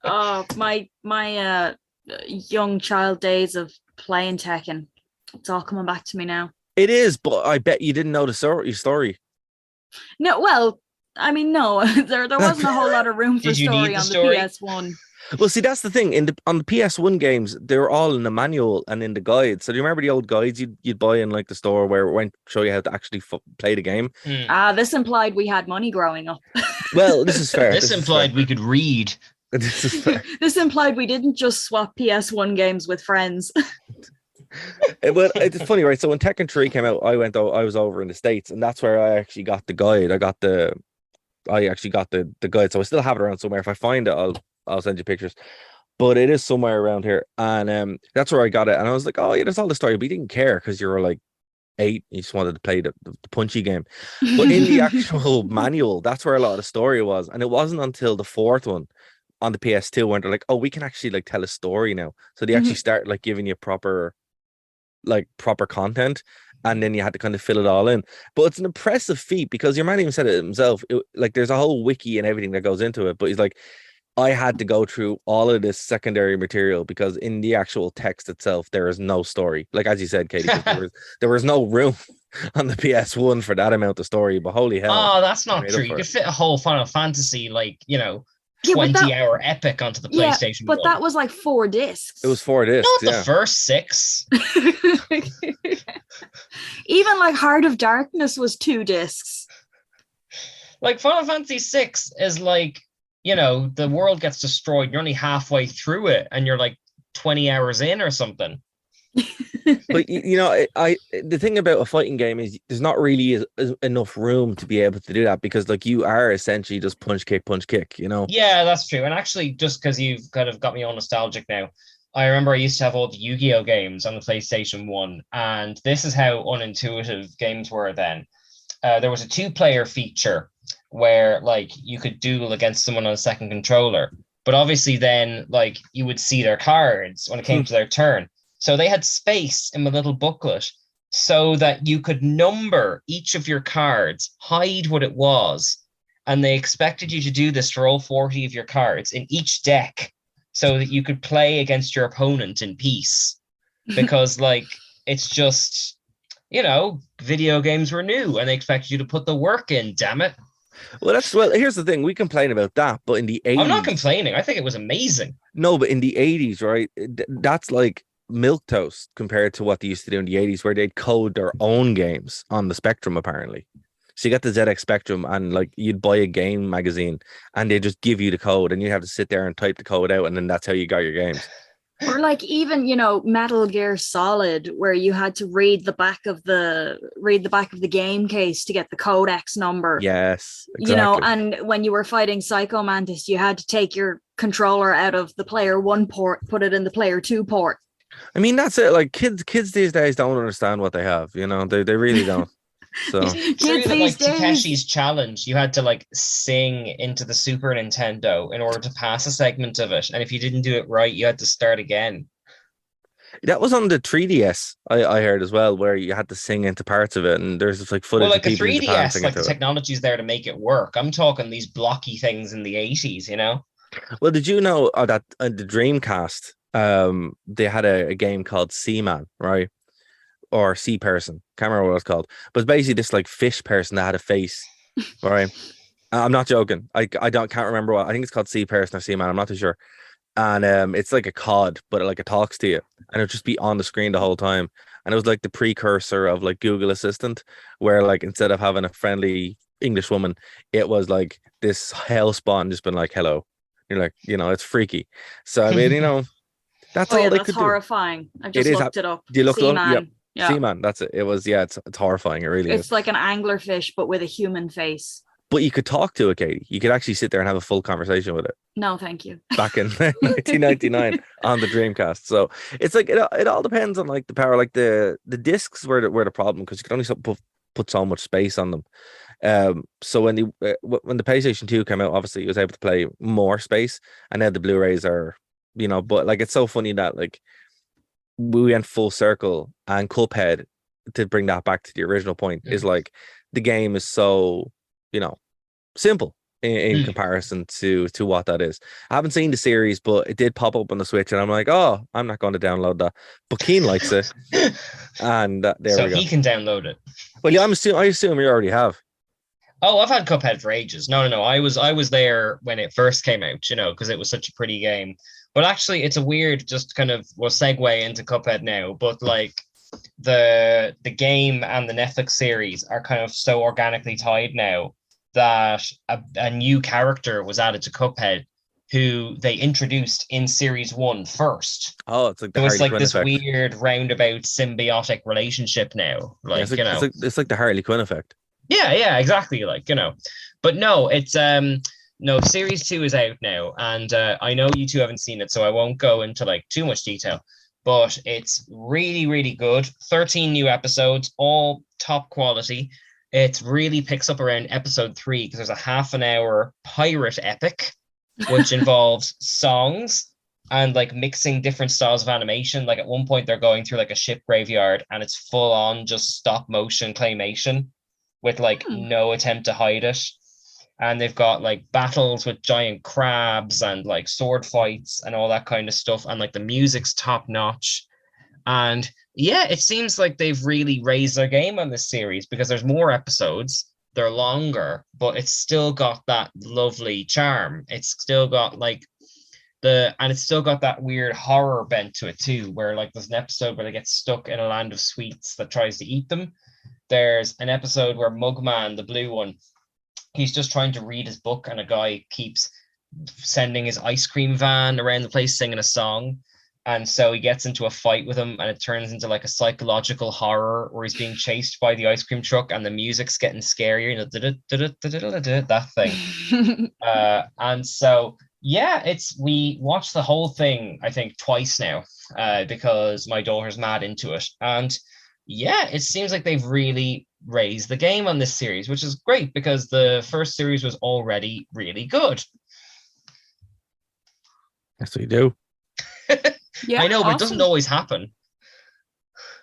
Oh, my young child days of playing Tekken. It's all coming back to me now. It is, but I bet you didn't know the story. No, well, I mean, no, there wasn't a whole lot of room for Did you need story the on story? the PS1. Well, see, that's the thing. On the PS1 games, they were all in the manual and in the guide. So do you remember the old guides you'd buy in like the store where it went show you how to actually play the game? Hmm. This implied we had money growing up. Well, this is fair. This is implied fair. we could read. This is fair. This implied we didn't just swap PS1 games with friends. Well, it's funny, right? So when Tekken 3 came out, I was over in the States, and that's where I actually got the guide. I actually got the guide, so I still have it around somewhere. If I find it, I'll send you pictures. But it is somewhere around here, and that's where I got it. And I was like, oh yeah, that's all the story. But you didn't care because you were like 8. You just wanted to play the punchy game. But in the actual manual, that's where a lot of the story was. And it wasn't until the 4th one on the PS2 when they're like, oh, we can actually like tell a story now. So they actually start like giving you proper content, and then you had to kind of fill it all in. But it's an impressive feat because your man even said it himself. Like there's a whole wiki and everything that goes into it, but he's like, I had to go through all of this secondary material because in the actual text itself, there is no story. Like as you said, Katie, there was no room on the PS1 for that amount of story. But holy hell! Oh, that's not true. You could fit a whole Final Fantasy, like 20-hour epic onto the PlayStation. But 1. that was like 4 discs. It was 4 discs. Not the first 6. Even like Heart of Darkness was 2 discs. Like Final Fantasy 6 is like, the world gets destroyed. You're only halfway through it, and you're like 20 hours in or something. But the thing about a fighting game is there's not really enough room to be able to do that because like you are essentially just punch kick. Yeah, that's true. And actually, just because you've kind of got me all nostalgic now, I remember I used to have all the Yu-Gi-Oh games on the PlayStation 1, and this is how unintuitive games were then. There was a 2-player feature where like you could duel against someone on a second controller, but obviously then like you would see their cards when it came to their turn. So they had space in the little booklet so that you could number each of your cards, hide what it was, and they expected you to do this for all 40 of your cards in each deck so that you could play against your opponent in peace. Because like it's just, video games were new and they expected you to put the work in, damn it. Well, here's the thing. We complain about that, but in the 80s... I'm not complaining. I think it was amazing. No, but in the 80s, right, that's like milquetoast compared to what they used to do in the 80s, where they'd code their own games on the Spectrum, apparently. So you got the ZX Spectrum, and like you'd buy a game magazine, and they just give you the code, and you have to sit there and type the code out, and then that's how you got your games. Or like even Metal Gear Solid, where you had to read the back of the game case to get the codex number. Yes, exactly. And when you were fighting Psycho Mantis, you had to take your controller out of the player 1 port, put it in the player 2 port. I mean, that's it. Like kids these days don't understand what they have. They really don't. So true that like Takeshi's Challenge, you had to like sing into the Super Nintendo in order to pass a segment of it, and if you didn't do it right, you had to start again. That was on the 3DS, I heard as well, where you had to sing into parts of it, and there's just like footage. Well, like of a people in Japan 3DS, like the technology's there to make it work. I'm talking these blocky things in the 80s, Well, did you know that the Dreamcast, they had a game called Seaman, right? Or Sea Person, can't remember what it's called, but it's basically this like fish person that had a face. All right, I'm not joking. I can't remember what. I think it's called Sea Person or Seaman. I'm not too sure. And it's like a cod, but like it talks to you, and it'll just be on the screen the whole time. And it was like the precursor of like Google Assistant, where like instead of having a friendly English woman, it was like this hellspawn just been like hello. You're like, it's freaky. So I mean, that's all they could horrifying. do. I just looked it up. Do you look it up? Yep. Yeah. Seaman, that's it. It was, it's horrifying. It really is. It's like an anglerfish, but with a human face. But you could talk to it, Katie. You could actually sit there and have a full conversation with it. No, thank you. Back in 1999 on the Dreamcast. So it's like it all depends on like the power. Like the discs were the problem because you could only put so much space on them. So when the PlayStation 2 came out, obviously it was able to play more space, and now the Blu-rays are, but like it's so funny that like we went full circle, and Cuphead, to bring that back to the original point, is like the game is so simple in comparison to what that is. I haven't seen the series, but it did pop up on the Switch, and I'm like, oh, I'm not going to download that. But Keen likes it, and there we go. So he can download it. Well, yeah, I assume you already have. Oh, I've had Cuphead for ages. No. I was there when it first came out, because it was such a pretty game. But actually, it's a weird, just kind of, we'll segue into Cuphead now, but like the game and the Netflix series are kind of so organically tied now that a new character was added to Cuphead who they introduced in series 1 first. Oh, it's like this effect. Weird roundabout symbiotic relationship now. Like, it's like the Harley Quinn effect. Yeah, exactly. Like, but no, it's no, series 2 is out now, and I know you two haven't seen it, so I won't go into like too much detail. but it's really, really good. 13 new episodes, all top quality. It really picks up around episode 3 because there's a half an hour pirate epic, which involves songs and like mixing different styles of animation. Like at one point they're going through like a ship graveyard and it's full on just stop motion claymation with like no attempt to hide it. And they've got like battles with giant crabs and like sword fights and all that kind of stuff. And like the music's top notch. And yeah, it seems like they've really raised their game on this series because there's more episodes. They're longer, but it's still got that lovely charm. It's still got like it's still got that weird horror bent to it too, where like there's an episode where they get stuck in a land of sweets that tries to eat them. There's an episode where Mugman, the blue one, he's just trying to read his book and a guy keeps sending his ice cream van around the place singing a song. And so he gets into a fight with him and it turns into like a psychological horror where he's being chased by the ice cream truck and the music's getting scarier, you know, that thing. And so, yeah, we watched the whole thing, I think, twice now because my daughter's mad into it. And yeah, it seems like they've really raised the game on this series, which is great because the first series was already really good. Yes, we do. Yeah, I know, awesome. But it doesn't always happen.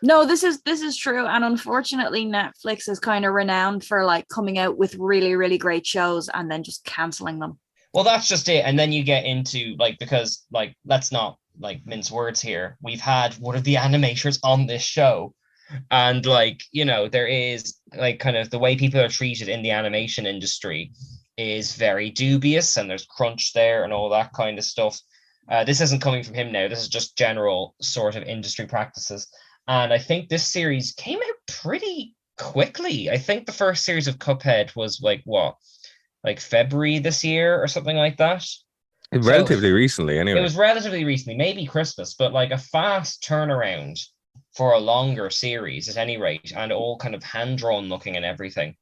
No, this is true, and unfortunately, Netflix is kind of renowned for like coming out with really, really great shows and then just canceling them. Well, that's just it, and then you get into like because like let's not like mince words here. We've had one of the animators on this show, and like you know there is like kind of the way people are treated in the animation industry is very dubious, and there's crunch there and all that kind of stuff. This isn't coming from him now. This is just general sort of industry practices. And I think this series came out pretty quickly. I think the first series of Cuphead was like what? Like February this year or something like that. Relatively recently, anyway. It was relatively recently, maybe Christmas, but like a fast turnaround for a longer series at any rate, and all kind of hand-drawn looking and everything.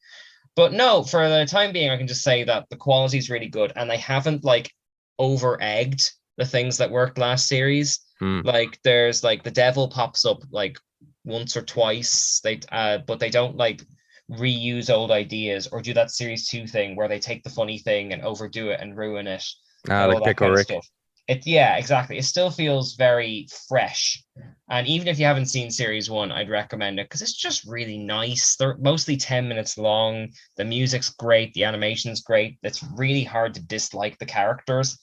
But no, for the time being, I can just say that the quality is really good, and they haven't like over-egged the things that worked last series. Like there's like the devil pops up like once or twice. But they don't like reuse old ideas or do that series 2 thing where they take the funny thing and overdo it and ruin it. Like Pickle Rick. Yeah, exactly. It still feels very fresh. And even if you haven't seen series 1, I'd recommend it because it's just really nice. They're mostly 10 minutes long. The music's great. The animation's great. It's really hard to dislike the characters.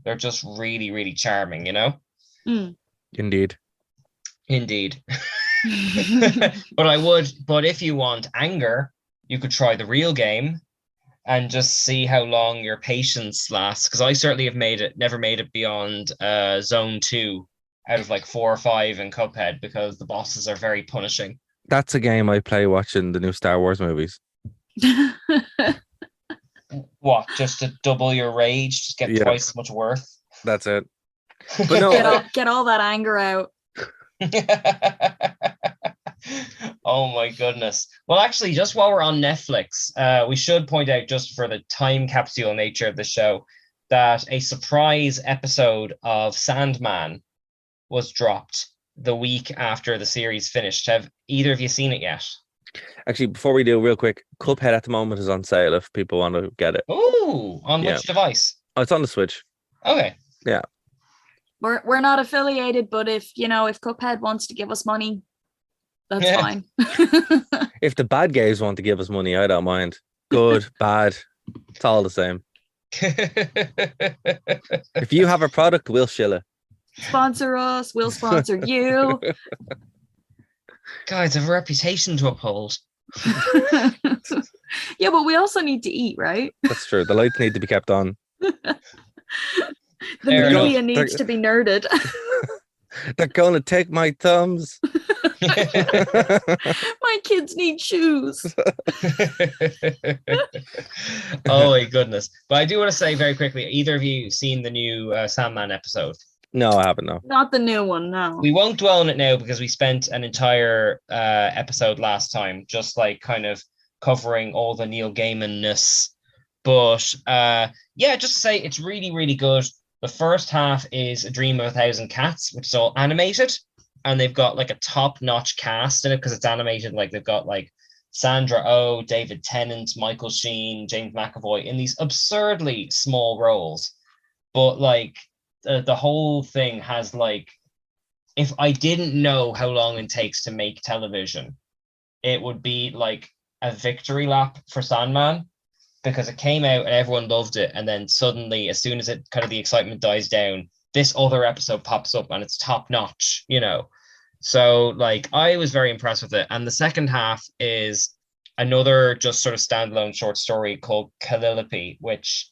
They're just really, really charming, you know? Indeed. But if you want anger, you could try the real game and just see how long your patience lasts. Because I certainly have never made it beyond zone 2 out of like 4 or 5 in Cuphead because the bosses are very punishing. That's a game I play watching the new Star Wars movies. What, just to double your rage, just get twice as much worth? That's it. But no, get all that anger out. Oh my goodness. Well, actually, just while we're on Netflix, we should point out, just for the time capsule nature of the show, that a surprise episode of Sandman was dropped the week after the series finished. Have either of you seen it yet? Actually, before we do, real quick, Cuphead at the moment is on sale if people want to get it. Ooh, on which device? Oh, it's on the Switch. Okay. Yeah. We're not affiliated, but if Cuphead wants to give us money, that's fine. If the bad guys want to give us money, I don't mind. Good, bad, it's all the same. If you have a product, we'll shill it. Sponsor us, we'll sponsor you. Guys, I have a reputation to uphold. Yeah, but we also need to eat, right? That's true. The lights need to be kept on. The media needs to be nerded. They're going to take my thumbs. My kids need shoes. Oh my goodness. But I do want to say very quickly, either of you seen the new Sandman episode? No, I haven't, no. Not the new one, no. We won't dwell on it now because we spent an entire episode last time just like kind of covering all the Neil Gaiman-ness. But yeah, just to say it's really, really good. The first half is A Dream of a Thousand Cats, which is all animated. and they've got like a top-notch cast in it because it's animated. Like they've got like Sandra Oh, David Tennant, Michael Sheen, James McAvoy in these absurdly small roles. But like the whole thing has like, if I didn't know how long it takes to make television, it would be like a victory lap for Sandman, because it came out and everyone loved it. And then suddenly, as soon as it kind of the excitement dies down, this other episode pops up and it's top notch, you know? So like, I was very impressed with it. And the second half is another just sort of standalone short story called Calliope, which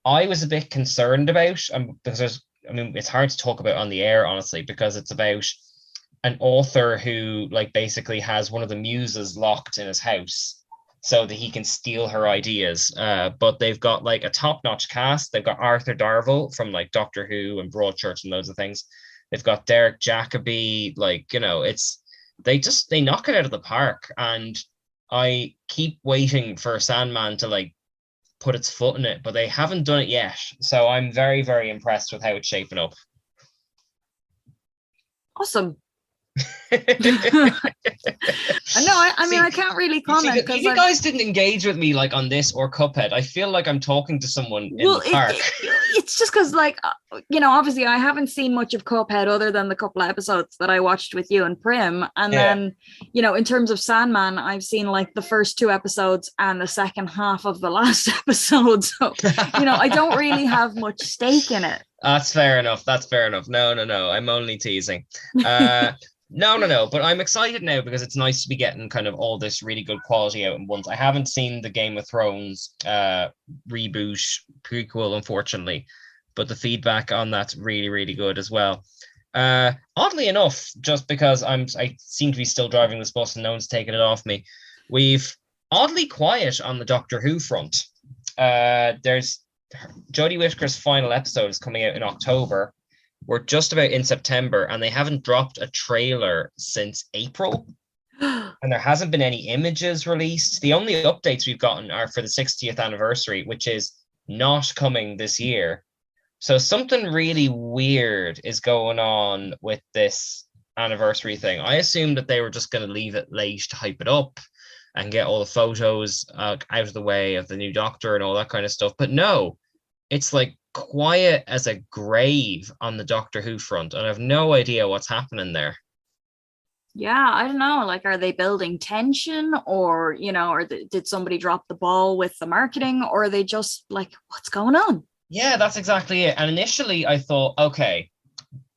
I was a bit concerned about, because it's hard to talk about on the air, honestly, because it's about an author who like basically has one of the muses locked in his house so that he can steal her ideas. But they've got like a top-notch cast. They've got Arthur Darvill from like Doctor Who and Broadchurch and loads of things. They've got Derek Jacobi. Like, you know, they knock it out of the park. And I keep waiting for Sandman to like put its foot in it, but they haven't done it yet. So I'm very, very impressed with how it's shaping up. Awesome. I mean, I can't really comment because you guys didn't engage with me like on this or Cuphead. I feel like I'm talking to someone in the park. It's just because, like, you know, obviously I haven't seen much of Cuphead other than the couple of episodes that I watched with you and Prim, and then, you know, in terms of Sandman, I've seen like the first 2 episodes and the second half of the last episode. So, you know, I don't really have much stake in it. That's fair enough. No. I'm only teasing. No. But I'm excited now because it's nice to be getting kind of all this really good quality out in once. I haven't seen the Game of Thrones reboot prequel, unfortunately, but the feedback on that's really, really good as well. Oddly enough, just because I seem to be still driving this bus and no one's taking it off me, we've oddly quiet on the Doctor Who front. There's Jodie Whittaker's final episode is coming out in October. We're just about in September, and they haven't dropped a trailer since April. And there hasn't been any images released. The only updates we've gotten are for the 60th anniversary, which is not coming this year. So something really weird is going on with this anniversary thing. I assumed that they were just going to leave it late to hype it up and get all the photos out of the way of the new Doctor and all that kind of stuff. But no, it's like quiet as a grave on the Doctor Who front, and I have no idea what's happening there. Yeah, I don't know. Like, are they building tension, or, you know, or did somebody drop the ball with the marketing, or are they just like, what's going on? Yeah, that's exactly it. And initially I thought, okay,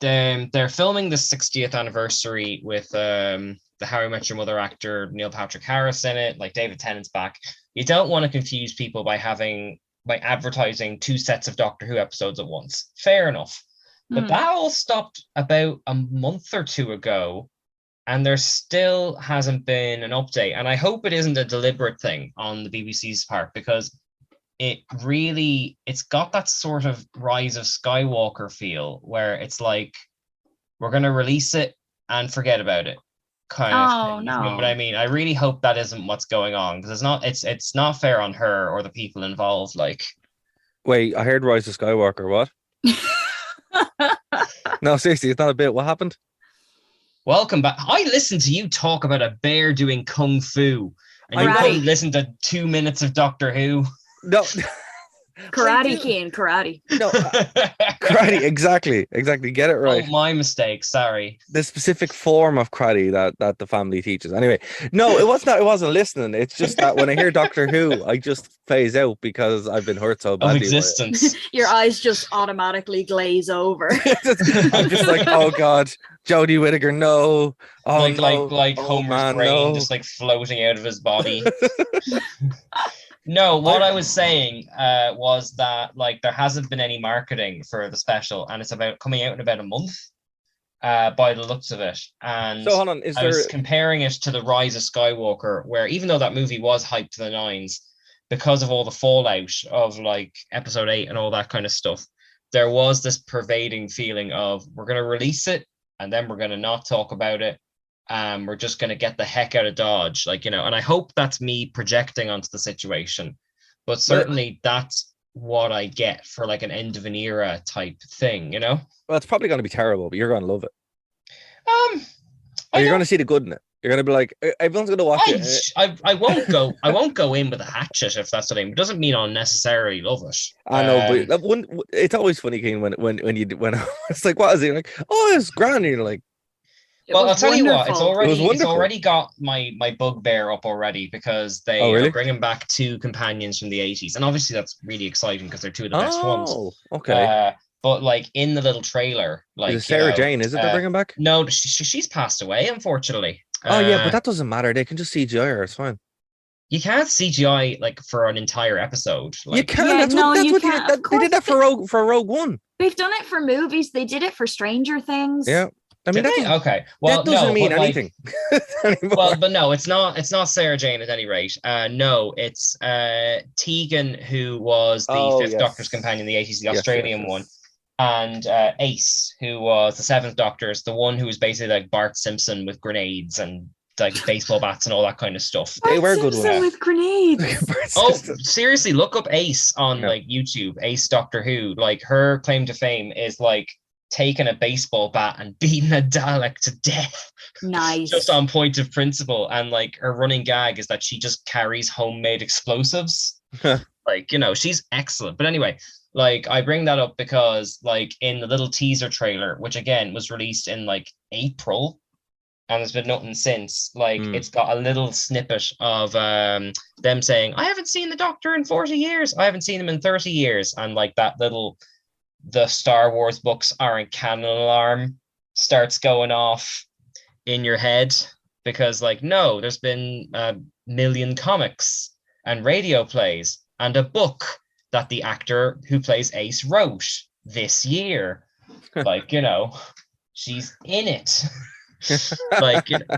they're filming the 60th anniversary with the How I Met Your Mother actor Neil Patrick Harris in it, like David Tennant's back. You don't want to confuse people by advertising 2 sets of Doctor Who episodes at once. Fair enough. But that all stopped about a month or 2 ago, and there still hasn't been an update. And I hope it isn't a deliberate thing on the BBC's part, because it's got that sort of Rise of Skywalker feel where it's like, we're going to release it and forget about it. Kind of thing. No. You know what I mean? I really hope that isn't what's going on, because it's not fair on her or the people involved. Like, wait, I heard Rise of Skywalker. What? No, seriously, it's not a bit. What happened? Welcome back. I listened to you talk about a bear doing kung fu, and you couldn't listen to 2 minutes of Doctor Who. No. Karate, Keen, karate. No, karate, exactly. Get it right. Oh, my mistake. Sorry. The specific form of karate that the family teaches. Anyway, no, it wasn't listening. It's just that when I hear Doctor Who, I just phase out because I've been hurt so badly. Of existence. Your eyes just automatically glaze over. I'm just like, oh God, Jodie Whittaker, no. Oh, like oh, Homer's man, brain no. just like floating out of his body. No, what I was saying was that like there hasn't been any marketing for the special, and it's coming out in about a month by the looks of it. And so hold on, I was comparing it to the Rise of Skywalker, where even though that movie was hyped to the nines because of all the fallout of like episode 8 and all that kind of stuff, there was this pervading feeling of, we're going to release it and then we're going to not talk about it. We're just going to get the heck out of Dodge, like, you know, and I hope that's me projecting onto the situation, but certainly that's what I get for like an end of an era type thing, you know? Well, it's probably going to be terrible, but you're going to love it. Or you're going to see the good in it. You're going to be like, everyone's going to watch it. I won't go in with a hatchet if that's what I mean. It doesn't mean I'll necessarily love it. I know, but it's always funny, Keen, when it's like, what is it? You're like, oh, it's grand. And you're like, well, I'll tell you what, it's wonderful. already got my bugbear up already because they are bringing back 2 companions from the 80s. And obviously that's really exciting because they're 2 of the best ones. Oh, okay. But like in the little trailer, like is it Sarah Jane, is it they're bringing back? No, she's passed away, unfortunately. Oh yeah, but that doesn't matter. They can just CGI her, it's fine. You can't CGI like for an entire episode. Like, you can. They did that for Rogue One. They've done it for movies. They did it for Stranger Things. Yeah. I mean, okay. Well, that doesn't mean anything. Well, but no, it's not Sarah Jane at any rate. No, it's Tegan, who was the 5th Doctor's companion in the 80s, the Australian one, and Ace, who was the 7th Doctor's, the one who was basically like Bart Simpson with grenades and like baseball bats and all that kind of stuff. They were good ones with grenades. Oh, seriously, look up Ace on like YouTube. Ace Doctor Who. Like her claim to fame is like taking a baseball bat and beating a Dalek to death. Nice. Just on point of principle. And like her running gag is that she just carries homemade explosives. Like, you know, she's excellent. But anyway, like I bring that up because like in the little teaser trailer, which again was released in like April, and there's been nothing since, like it's got a little snippet of them saying, I haven't seen the Doctor in 40 years. I haven't seen him in 30 years. And like that little the Star Wars books aren't canon alarm starts going off in your head because like, no, there's been a million comics and radio plays and a book that the actor who plays Ace wrote this year. Like, you know, she's in it. Like, you know,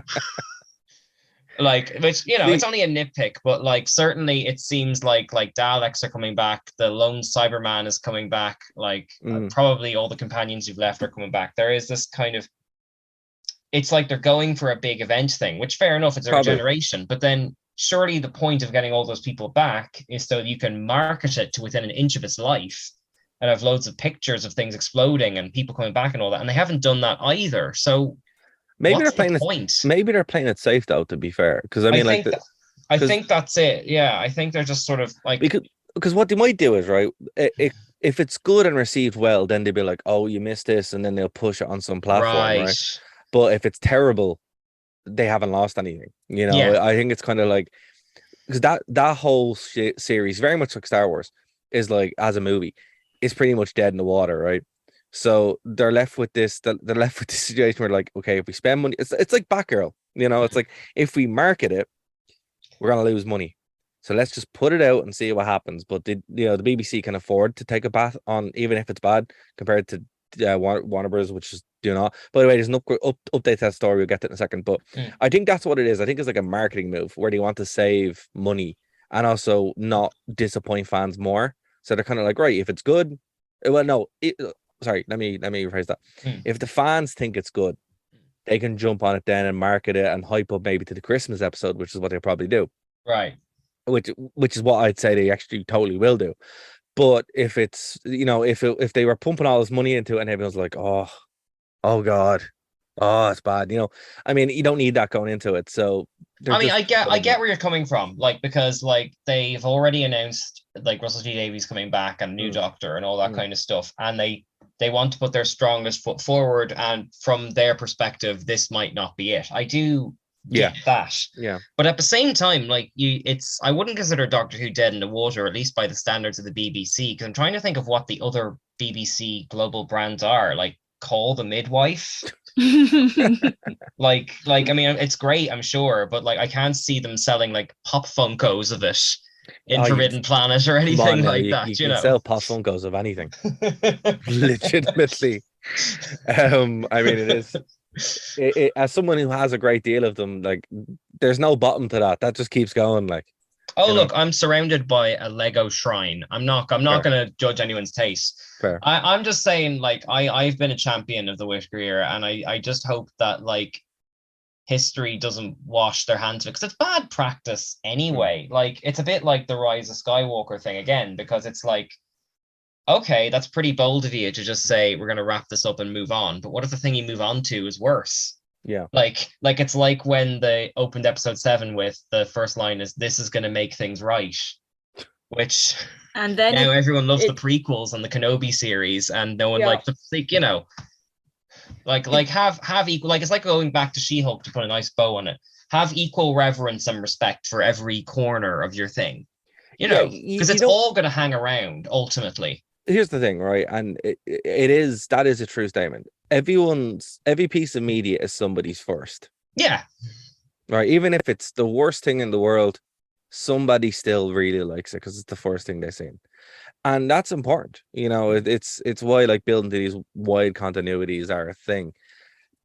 like, which, you know, it's only a nitpick, but like certainly it seems like Daleks are coming back, the lone Cyberman is coming back, like probably all the companions you've left are coming back. There is this kind of, it's like they're going for a big event thing, which fair enough, it's a regeneration, but then surely the point of getting all those people back is so you can market it to within an inch of its life and have loads of pictures of things exploding and people coming back and all that, and they haven't done that either. So maybe they're playing it. Maybe they're playing it safe, though. To be fair, because I mean, I think that's it. Yeah, I think they're just sort of like because what they might do is right. If it's good and received well, then they'll be like, "Oh, you missed this," and then they'll push it on some platform, right? But if it's terrible, they haven't lost anything. You know, I think it's kind of like because that whole series, very much like Star Wars, is like as a movie, is pretty much dead in the water, right? So they're left with this. They're left with this situation where, like, okay, if we spend money, it's like Batgirl. You know, it's like if we market it, we're gonna lose money. So let's just put it out and see what happens. But the BBC can afford to take a bath on, even if it's bad, compared to Warner Bros., which is not. By the way, there's an update to that story. We'll get to it in a second. But I think that's what it is. I think it's like a marketing move where they want to save money and also not disappoint fans more. So they're kind of like, right, if it's good, well, no. Sorry, let me rephrase that. If the fans think it's good, they can jump on it then and market it and hype up maybe to the Christmas episode, which is what they'll probably do. Right. Which is what I'd say they actually totally will do. But if it's, you know, if they were pumping all this money into it and everyone's like, oh God, oh, it's bad. You know, I mean, you don't need that going into it. So I mean, I get where you're coming from, like, because like they've already announced like Russell T Davies coming back and new Doctor and all that kind of stuff, and they want to put their strongest foot forward, and from their perspective, this might not be it. I do get that. Yeah. But at the same time, like I wouldn't consider Doctor Who dead in the water, at least by the standards of the BBC, because I'm trying to think of what the other BBC global brands are, like Call the Midwife. like I mean, it's great, I'm sure, but like I can't see them selling like Pop Funkos of it in Forbidden Planet or anything like that. You can know, sell Pop Funkos of anything. Legitimately. I mean, it is. As someone who has a great deal of them, like there's no bottom to that. That just keeps going. Like, look, I'm surrounded by a Lego shrine. I'm not going to judge anyone's taste. Fair. I'm just saying, like, I've been a champion of the Whittaker era, and I just hope that like history doesn't wash their hands of it, because it's bad practice anyway. Like, it's a bit like the Rise of Skywalker thing again, because it's like, okay, that's pretty bold of you to just say we're going to wrap this up and move on. But what if the thing you move on to is worse? Yeah. Like it's like when they opened episode 7 with the first line is "This is going to make things right," which And then now everyone loves the prequels and the Kenobi series, and no one likes you know, like have equal, like it's like going back to She-Hulk to put a nice bow on it. Have equal reverence and respect for every corner of your thing, you know, because it's all going to hang around ultimately. Here's the thing, right? And that is a true statement. Every piece of media is somebody's first. Yeah. Right. Even if it's the worst thing in the world, somebody still really likes it because it's the first thing they've seen. And that's important. You know, it's why like building to these wide continuities are a thing.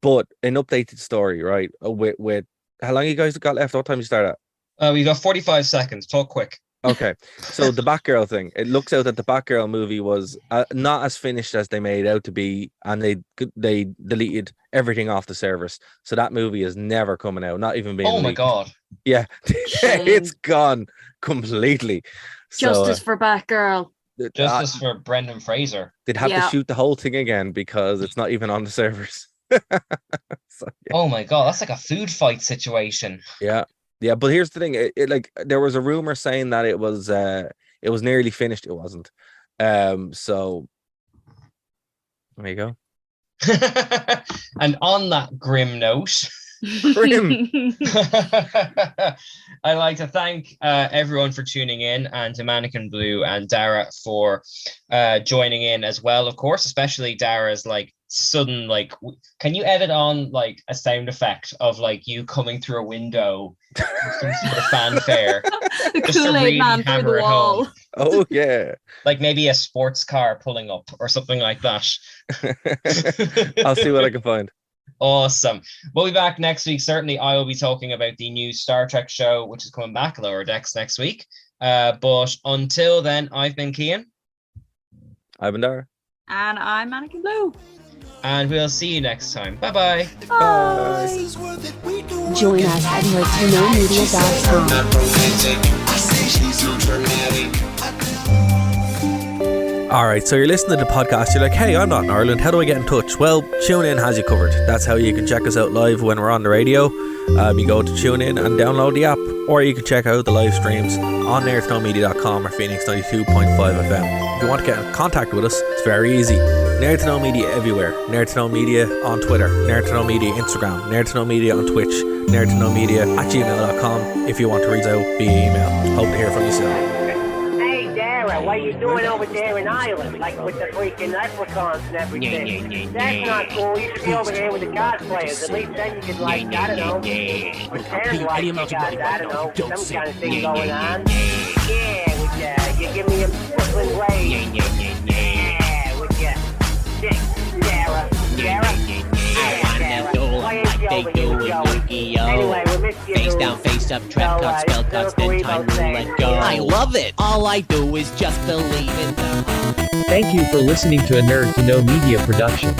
But an updated story, right? With how long you guys got left? What time you start at? We got 45 seconds. Talk quick. Okay, so the Batgirl thing. It looks out that the Batgirl movie was not as finished as they made out to be, and they deleted everything off the servers. So that movie is never coming out. Not even being. Oh my leaked. God! Yeah, it's gone completely. Justice for Batgirl. Justice for Brendan Fraser. They'd have to shoot the whole thing again because it's not even on the servers. So, Oh my God, that's like a food fight situation. Yeah. Yeah, but here's the thing. It like there was a rumor saying that it was nearly finished. It wasn't. So there you go. And on that grim note, I'd like to thank everyone for tuning in, and to Mannequin Blue and Dara for joining in as well, of course, especially Dara's like sudden, like, can you edit on like a sound effect of like you coming through a window, some sort of fanfare, the Kool-Aid man through the wall. Oh yeah, like maybe a sports car pulling up or something like that. I'll see what I can find. Awesome. We'll be back next week. Certainly, I will be talking about the new Star Trek show, which is coming back, Lower Decks, next week. But until then, I've been Cian. I've been Dara. And I'm Mannequin Blue. And we'll see you next time. Bye-bye. Bye. Join us at nerdtoknomedia.com. All right, so you're listening to the podcast. You're like, hey, I'm not in Ireland. How do I get in touch? Well, TuneIn has you covered. That's how you can check us out live when we're on the radio. You go to TuneIn and download the app, or you can check out the live streams on nerdtoknomedia.com or Phoenix 92.5 FM. If you want to get in contact with us, it's very easy. Nerd to Know Media everywhere. Nerd to Know Media on Twitter. Nerd to Know Media Instagram. Nerd to Know Media on Twitch. Nerd to Know Media at gmail.com if you want to reach out via email. Hope to hear from you soon. What are you doing over there in Ireland, like with the freaking leprechauns and everything? That's not cool. You should be over here with the cosplayers. At least then you could, like, I don't know, pretend like you got, I don't know, some kind of thing going on. Yeah, with you give me a Brooklyn way. Yeah, with you. Sarah. Anyway, we miss you. Face down, face up, trap cuts, spell cuts, then time to let go. I love it. All I do is just believe in them. Thank you for listening to a Nerd to Know Media production.